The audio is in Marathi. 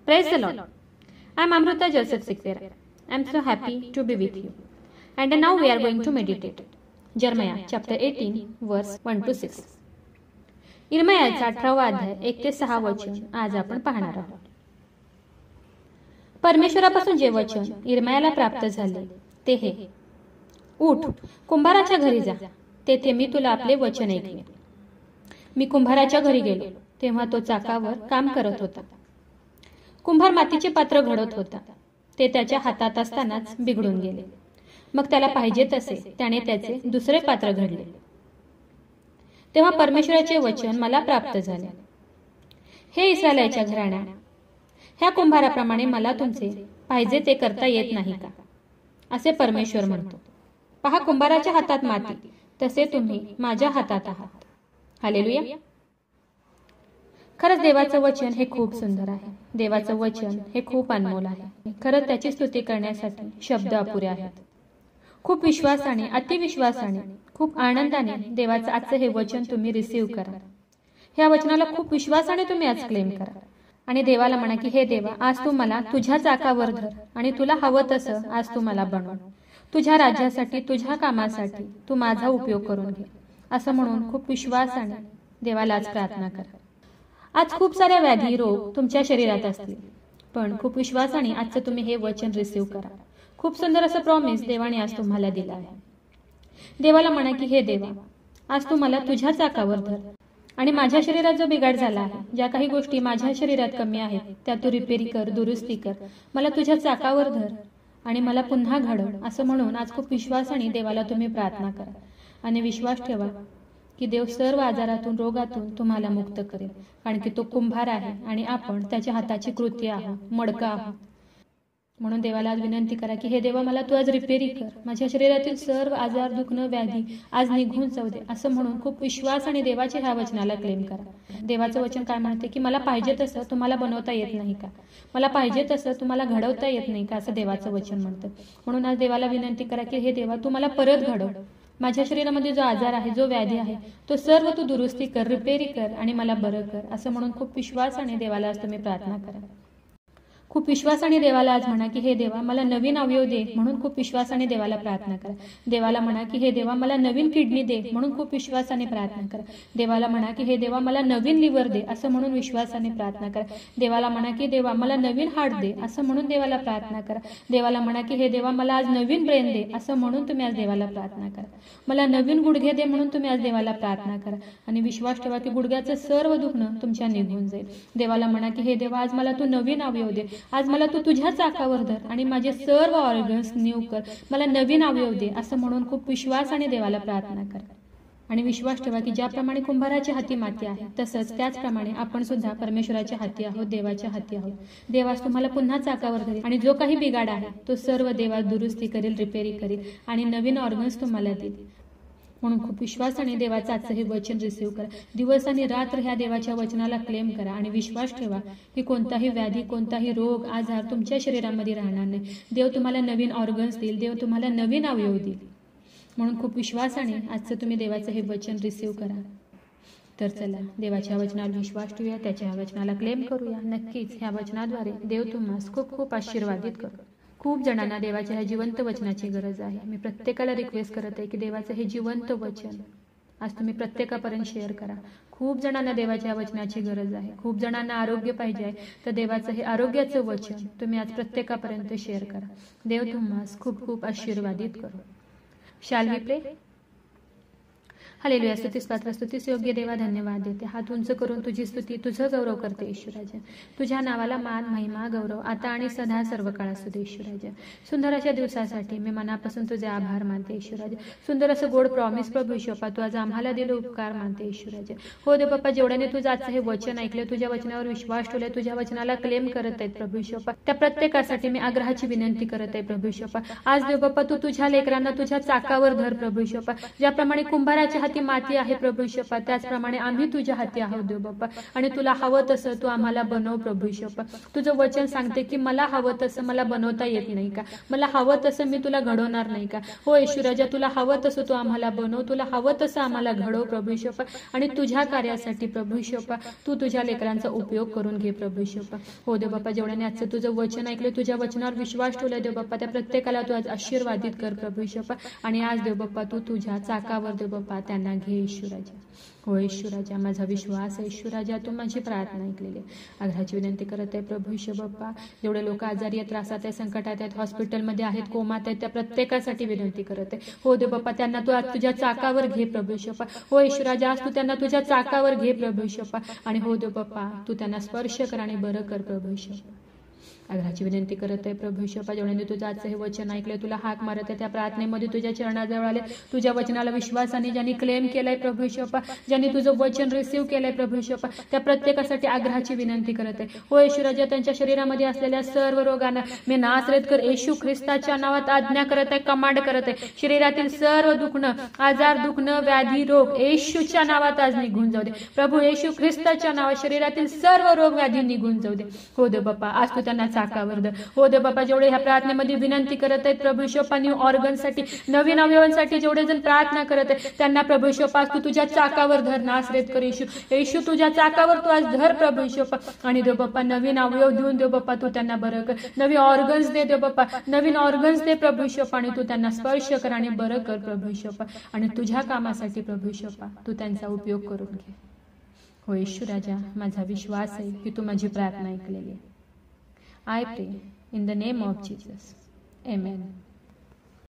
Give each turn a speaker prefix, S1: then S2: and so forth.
S1: Praise the Lord. I am Amrita Joseph Sikvera. I am so happy to be with you. And now we are going to meditate. Jeremiah chapter 18 verse 1 to 6. इर्मयाचा 18वा अध्याय 1 ते 6 वचन आज आपण पाहणार आहोत. परमेश्वरापासून जे वचन इर्मयाला प्राप्त झाले ते हे: उठ, कुंभाराच्या घरी जा, तेथे मी तुला आपले वचन ऐकवेन. मी कुंभाराच्या घरी गेलो, तेव्हा तो चाकावर काम करत होता. कुंभार मातीचे पात्र घडत होता. ते त्याच्या हातात असतानाच बिघडून गेले. मग त्याला पाहिजे तसे त्याने त्याचे दुसरे पात्र घडले. तेव्हा परमेश्वराचे वचन मला प्राप्त झाले: हे इस्रायलाच्या घराण्या, ह्या कुंभाराप्रमाणे मला तुमचे पाहिजे ते करता येत नाही का, असे परमेश्वर म्हणतो. पहा, कुंभाराच्या हातात माती, तसे तुम्ही माझ्या हातात आहात. हालेलुया. खरंच देवाचं वचन हे खूप सुंदर आहे. देवाचं वचन हे खूप अनमोल आहे. खरंच त्याची स्तुती करण्यासाठी शब्द अपुरे आहेत. खूप विश्वासाने, अतिविश्वासाने, खूप आनंदाने देवाचं आजचं हे वचन तुम्ही रिसीव्ह करा. ह्या वचनाला खूप विश्वासाने तुम्ही आज क्लेम करा आणि देवाला म्हणा की हे देवा, आज तू मला तुझ्या चाकावर धर आणि तुला हवं तसं आज तू मला बनव. तुझ्या राज्यासाठी, तुझ्या कामासाठी तू माझा उपयोग करून घे, असं म्हणून खूप विश्वासाने देवाला आज प्रार्थना करा. आज खूप साऱ्या व्याधी, रोग तुमच्या शरीरात असतील, पण खूप विश्वासाने आजचं तुम्ही हे वचन रिसीव्ह करा. खूप सुंदर असं प्रॉमिस देवाने आज तुम्हाला दिलं आहे. देवाला म्हणा की हे देवा, आज तू मला तुझ्या चाकावर धर आणि माझ्या शरीरात जो बिघाड झाला आहे, ज्या काही गोष्टी माझ्या शरीरात कमी आहेत त्या तू रिपेरी कर, दुरुस्ती कर. मला तुझ्या चाकावर धर आणि मला पुन्हा घडव, असं म्हणून आज खूप विश्वासाने देवाला तुम्ही प्रार्थना करा आणि विश्वास ठेवा की देव सर्व आजारातून, रोगातून तुम्हाला मुक्त करेल. कारण की तो कुंभार आहे आणि आपण त्याच्या हाताची कृती आहोत, मडकं आहोत. म्हणून देवाला आज विनंती करा की हे देवा, मला तू आज रिपेरी कर. माझ्या शरीरातील सर्व आजार, दुखणं, व्याधी आज निघून जाऊ दे, असं म्हणून खूप विश्वासाने देवाच्या ह्या वचनाला क्लेम करा. देवाचं वचन काय म्हणते की मला पाहिजे तसं तुम्हाला बनवता येत नाही का, मला पाहिजे तसं तुम्हाला घडवता येत नाही का, असं देवाचं वचन म्हणतं. म्हणून आज देवाला विनंती करा की हे देवा, तू मला परत घडव. माझ्या शरीरामध्ये जो आजार आहे, जो व्याधी आहे, तो सर्व तू दुरुस्ती कर, रिपेरी कर आणि मला बरं कर, असं म्हणून खूप विश्वासाने देवाला आज तुम्ही प्रार्थना करा. खूप विश्वासाने देवाला आज म्हणा की हे देवा, मला नवीन अवयव दे, म्हणून खूप विश्वासाने देवाला प्रार्थना करा. देवाला म्हणा की हे देवा, मला नवीन किडनी दे, म्हणून खूप विश्वासाने प्रार्थना करा. देवाला म्हणा की हे देवा, मला नवीन लिव्हर दे, असं म्हणून विश्वासाने प्रार्थना करा. देवाला म्हणा की देवा, मला नवीन हार्ट दे, असं म्हणून देवाला प्रार्थना करा. देवाला म्हणा की हे देवा, मला आज नवीन ब्रेन दे, असं म्हणून तुम्ही आज देवाला प्रार्थना करा. मला नवीन गुडघे दे, म्हणून तुम्ही आज देवाला प्रार्थना करा आणि विश्वास ठेवा की गुडघ्याचं सर्व दुखणं तुमच्या निघून जाईल. देवाला म्हणा की हे देवा, आज मला तू नवीन अवयव दे, आज मला तू तुझ्या चाकावर धर आणि माझे सर्व ऑर्गन्स न्यू कर, मला नवीन अवयव दे, असं म्हणून खूप विश्वासाने देवाला प्रार्थना करा. आणि विश्वास ठेवा की ज्याप्रमाणे कुंभाराच्या हाती माती आहे, तसंच त्याचप्रमाणे आपण सुद्धा परमेश्वराच्या हाती आहोत, देवाच्या हाती आहोत. देवास तुम्हाला पुन्हा चाकावर धरेल आणि जो काही बिघाड आहे तो सर्व देवा दुरुस्ती करेल, रिपेरी करेल आणि नवीन ऑर्गन्स तुम्हाला देईल. म्हणून खूप विश्वासाने देवाचं आजचं हे वचन रिसीव्ह करा. दिवस आणि रात्र ह्या देवाच्या वचनाला क्लेम करा आणि विश्वास ठेवा की कोणताही व्याधी, कोणताही रोग, आजार तुमच्या शरीरामध्ये राहणार नाही. देव तुम्हाला नवीन ऑर्गन्स देईल, देव तुम्हाला नवीन अवयव देईल. म्हणून खूप विश्वासाने आजचं तुम्ही देवाचं हे वचन रिसीव्ह करा. तर चला, देवाच्या वचनावर विश्वास ठेवूया, त्याच्या वचनाला क्लेम करूया. नक्कीच ह्या वचनाद्वारे देव तुम्हाला खूप खूप आशीर्वादित करू. खूप जणांना देवाच्या ह्या जिवंत वचनाची गरज आहे. मी प्रत्येकाला रिक्वेस्ट करत आहे की देवाचं हे जिवंत वचन आज तुम्ही प्रत्येकापर्यंत शेअर करा. खूप जणांना देवाच्या वचनाची गरज आहे. खूप जणांना आरोग्य पाहिजे आहे, तर देवाचं हे आरोग्याचं वचन तुम्ही आज प्रत्येकापर्यंत शेअर करा. देव तुम्हाला खूप खूप आशीर्वादित करू. शाल वी प्रे? हालेलुया. स्तुतीस पात्र, स्तुतीस योग्य देवा, धन्यवाद देते. हात उंच करून तुझी स्तुती, तुझं गौरव करते ईश्वराजा. तुझ्या नावाला मान, महिमा, गौरव आता आणि सदा सर्व काळ असू दे ईश्वराजा. सुंदर अशा दिवसासाठी मी मनापासून तुझे आभार मानते ईश्वराजा. सुंदर असं गोड प्रॉमिस प्रभू ईश्वरा, तू आज आम्हाला दिलं उपकार मानते ईश्वराजा. हो दे बाप्पा, जेवढ्याने तुझं आजचं हे वचन ऐकलं, तुझ्या वचनावर विश्वास ठेवले, तुझ्या वचनाला क्लेम करत आहेत प्रभू ईश्वरा, त्या प्रत्येकासाठी मी आग्रहाची विनंती करत आहे प्रभू ईश्वरा. आज देव बाप्पा, तू तुझ्या लेकरांना तुझ्या चाकावर धर प्रभू ईश्वरा. ज्याप्रमाणे कुंभाराच्या हाती माती आहे प्रभू ईश्वर, त्याचप्रमाणे आम्ही तुझ्या हाती आहोत देव बाप्पा, आणि तुला हवं तसं तू आम्हाला बनव प्रभू ईश्वर. तुझं वचन सांगते की मला हवं तसं मला बनवता येत नाही का, मला हवं तसं मी तुला घडवणार नाही का. हो ईश्वराजा, तुला हवं तसं तू आम्हाला बनव, तुला हवं तसं आम्हाला घडव प्रभू ईश्वर, आणि तुझ्या कार्यासाठी प्रभू ईश्वर तू तुझ्या लेकरांचा उपयोग करून घे प्रभू ईश्वर. हो देव बाप्पा, जेवढ्याने आजचं तुझं वचन ऐकलं, तुझ्या वचनावर विश्वास ठेवला देव बाप्पा, त्या प्रत्येकाला तू आज आशीर्वादित कर प्रभू ईश्वर. आणि आज देव बाप्पा तू तुझ्या चाकावर देव बाप्पा त्यांना घे ईश्वराजा. हो ईश्वराजा, माझा विश्वास आहे ईश्वराजा, तू माझी प्रार्थना ऐकलेली आहे. आग्रहाची विनंती करत आहे प्रभू ईश्वर बाप्पा, जेवढे लोक आजारी आहेत, त्रासात आहेत, संकटात आहेत, हॉस्पिटलमध्ये आहेत, कोमात आहेत, त्या प्रत्येकासाठी विनंती करत आहे. हो देव बाप्पा, त्यांना तू आज तुझ्या चाकावर घे प्रभू ईश्वर. हो ईश्वराजा, आज तू त्यांना तुझ्या चाकावर घे प्रभू ईश्वर. आणि हो देव बाप्पा, तू त्यांना स्पर्श कर आणि बरं कर प्रभू ईश्वर. आग्रहाची विनंती करत आहे प्रभू ईश्वर, जेवढ्याने तुझं आजचं हे वचन ऐकलंय, तुला हाक मारत आहे, त्या प्रार्थनेमध्ये तुझ्या चरणाजवळ आले, तुझ्या वचनाला विश्वासाने ज्यांनी क्लेम केलाय प्रभू ईश्वर, ज्यांनी तुझं वचन रिसीव्ह केलंय प्रभू ईश्वर, त्या प्रत्येकासाठी आग्रहाची विनंती करत आहे. हो ईश्वराजा, त्यांच्या शरीरामध्ये असलेल्या सर्व रोगांना मी नासरेतकर येशू ख्रिस्ताच्या नावात आज्ञा करत आहे, कमांड करत आहे. शरीरातील सर्व दुखणं, आजार, दुखणं, व्याधी, रोग येशूच्या नावात आज निघून जाऊ दे प्रभू. येशू ख्रिस्ताच्या नावात शरीरातील सर्व रोग व्याधी निघून जाऊ दे. हो दे बाप्पा, आज तू त्यांना चाकावर दे. हो दे बाप्पा, जेवढे ह्या प्रार्थनेमध्ये विनंती करत आहेत प्रभू ईश्वर, न्यू ऑर्गनसाठी, नवीन अवयवांसाठी जेवढे जण प्रार्थना करत आहेत, त्यांना प्रभू ईश्वर तू तुझ्या चाकावर धर नासरेतकर येशू. येशू तुझ्या चाकावर तू आज धर प्रभू ईश्वर. आणि देव बाप्पा, नवीन अवयव देऊन देव बाप्पा तू त्यांना बरं कर, नवीन ऑर्गन्स दे देव बाप्पा, नवीन ऑर्गन्स दे प्रभू ईश्वर, आणि तू त्यांना स्पर्श कर आणि बरं कर प्रभू ईश्वर. आणि तुझ्या कामासाठी प्रभू ईश्वर तू त्यांचा उपयोग करून घे. हो ईश्वराजा, माझा विश्वास आहे की तू माझी प्रार्थना ऐकलेली आहे. I pray in the name of Jesus. Amen.